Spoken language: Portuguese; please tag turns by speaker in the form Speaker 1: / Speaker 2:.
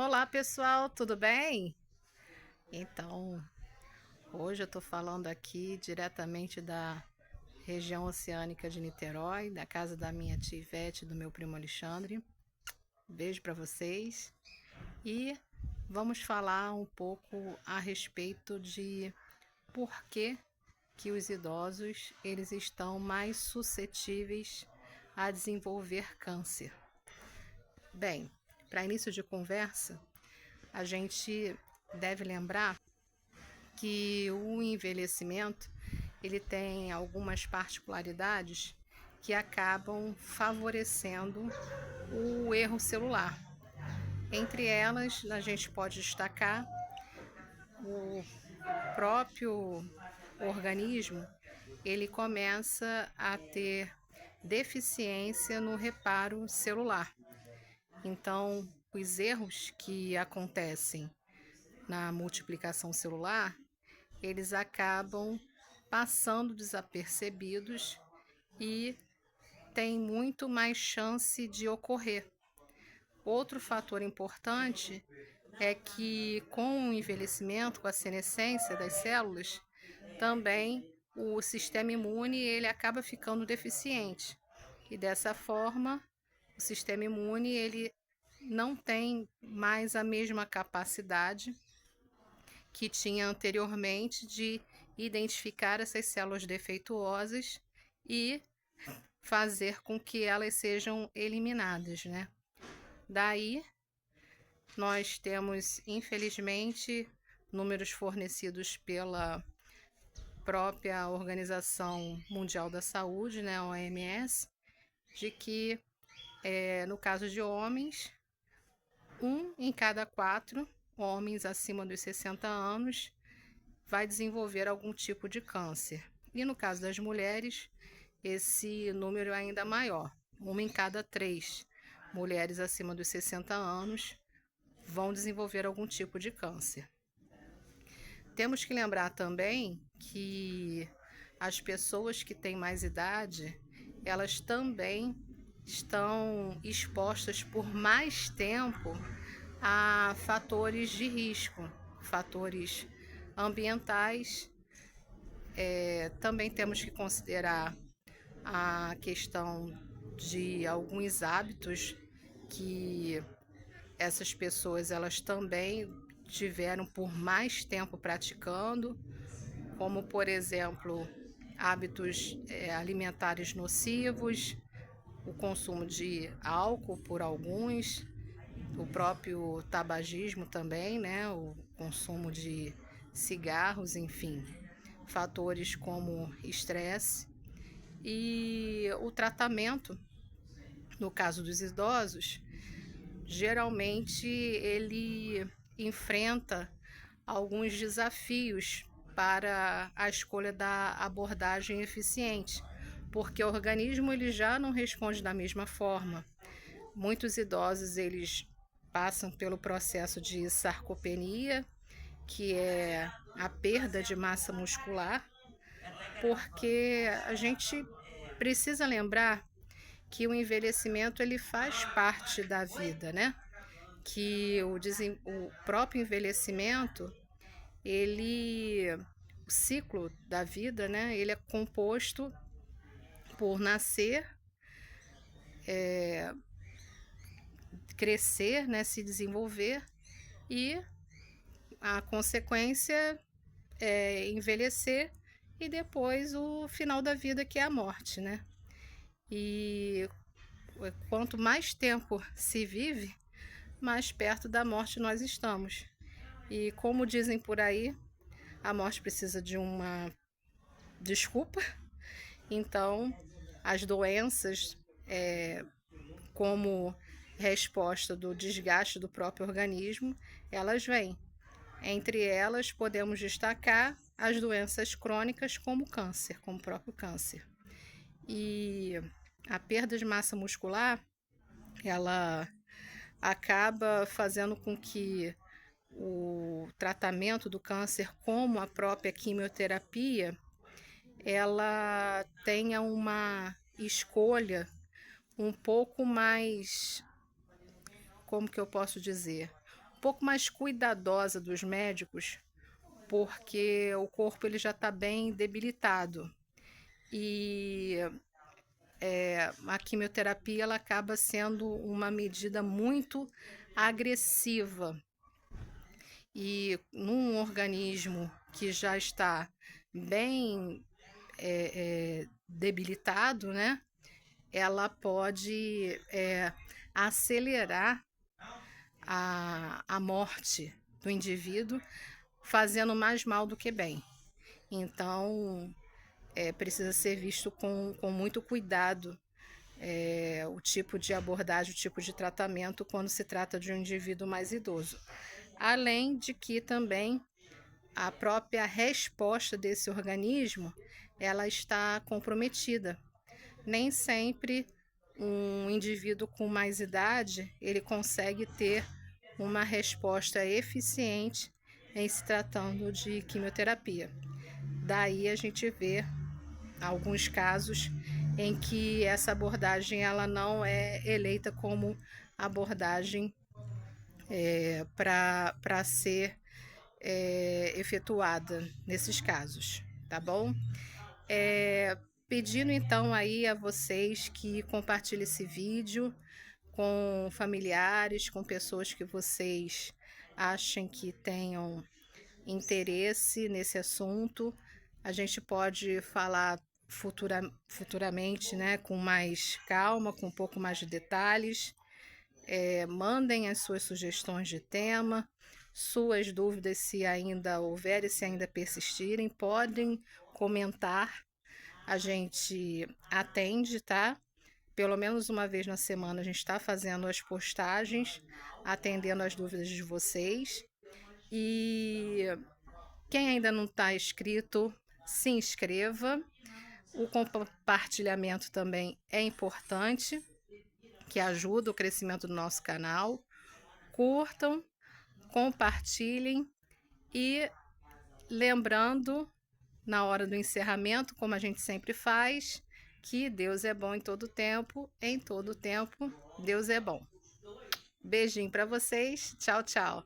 Speaker 1: Olá pessoal, tudo bem? Então, hoje eu estou falando aqui diretamente da região oceânica de Niterói, da casa da minha tia Ivete e do meu primo Alexandre. Beijo para vocês e vamos falar um pouco a respeito de por que os idosos eles estão mais suscetíveis a desenvolver câncer. Bem, para início de conversa, a gente deve lembrar que o envelhecimento ele tem algumas particularidades que acabam favorecendo o erro celular. Entre elas, a gente pode destacar o próprio organismo, ele começa a ter deficiência no reparo celular. Então, os erros que acontecem na multiplicação celular, eles acabam passando desapercebidos e tem muito mais chance de ocorrer. Outro fator importante é que com o envelhecimento, com a senescência das células, também o sistema imune ele acaba ficando deficiente. E dessa forma, o sistema imune ele não tem mais a mesma capacidade que tinha anteriormente de identificar essas células defeituosas e fazer com que elas sejam eliminadas, né? Daí nós temos, infelizmente, números fornecidos pela própria Organização Mundial da Saúde, né, OMS, de que no caso de homens, 1 em cada 4 homens acima dos 60 anos vai desenvolver algum tipo de câncer. E no caso das mulheres, esse número é ainda maior. 1 em cada 3 mulheres acima dos 60 anos vão desenvolver algum tipo de câncer. Temos que lembrar também que as pessoas que têm mais idade, elas também estão expostas por mais tempo a fatores de risco, fatores ambientais. Também temos que considerar a questão de alguns hábitos que essas pessoas elas também tiveram por mais tempo praticando, como por exemplo hábitos alimentares nocivos, o consumo de álcool por alguns, o próprio tabagismo também, né, o consumo de cigarros, enfim, fatores como estresse e o tratamento, no caso dos idosos, geralmente ele enfrenta alguns desafios para a escolha da abordagem eficiente, porque o organismo ele já não responde da mesma forma. Muitos idosos eles passam pelo processo de sarcopenia, que é a perda de massa muscular, porque a gente precisa lembrar que o envelhecimento ele faz parte da vida, né? Que o próprio envelhecimento, o ciclo da vida, né? Ele é composto por nascer, crescer, né? Se desenvolver e a consequência é envelhecer e depois o final da vida que é a morte, né? E quanto mais tempo se vive, mais perto da morte nós estamos. E como dizem por aí, a morte precisa de uma desculpa. Então, as doenças, como resposta do desgaste do próprio organismo, elas vêm. Entre elas, podemos destacar as doenças crônicas como o câncer, como o próprio câncer. E a perda de massa muscular, ela acaba fazendo com que o tratamento do câncer, como a própria quimioterapia, ela tenha uma escolha um pouco mais, como que eu posso dizer, pouco mais cuidadosa dos médicos, porque o corpo ele já está bem debilitado e a quimioterapia ela acaba sendo uma medida muito agressiva e num organismo que já está bem debilitado, né? Ela pode acelerar a morte do indivíduo, fazendo mais mal do que bem. Então, precisa ser visto com muito cuidado o tipo de abordagem, o tipo de tratamento quando se trata de um indivíduo mais idoso. Além de que também a própria resposta desse organismo ela está comprometida. Nem sempre um indivíduo com mais idade ele consegue ter uma resposta eficiente em se tratando de quimioterapia. Daí a gente vê alguns casos em que essa abordagem ela não é eleita como abordagem para ser efetuada nesses casos, tá bom? Pedindo então aí a vocês que compartilhem esse vídeo com familiares, com pessoas que vocês achem que tenham interesse nesse assunto. A gente pode falar futuramente, né, com mais calma, com um pouco mais de detalhes. Mandem as suas sugestões de tema, suas dúvidas, se ainda houver e se ainda persistirem, podem comentar. A gente atende, tá? Pelo menos uma vez na semana a gente está fazendo as postagens, atendendo as dúvidas de vocês. E quem ainda não está inscrito, se inscreva. O compartilhamento também é importante, que ajuda o crescimento do nosso canal. Curtam, compartilhem e lembrando, na hora do encerramento, como a gente sempre faz, que Deus é bom em todo tempo Deus é bom. Beijinho para vocês, tchau, tchau.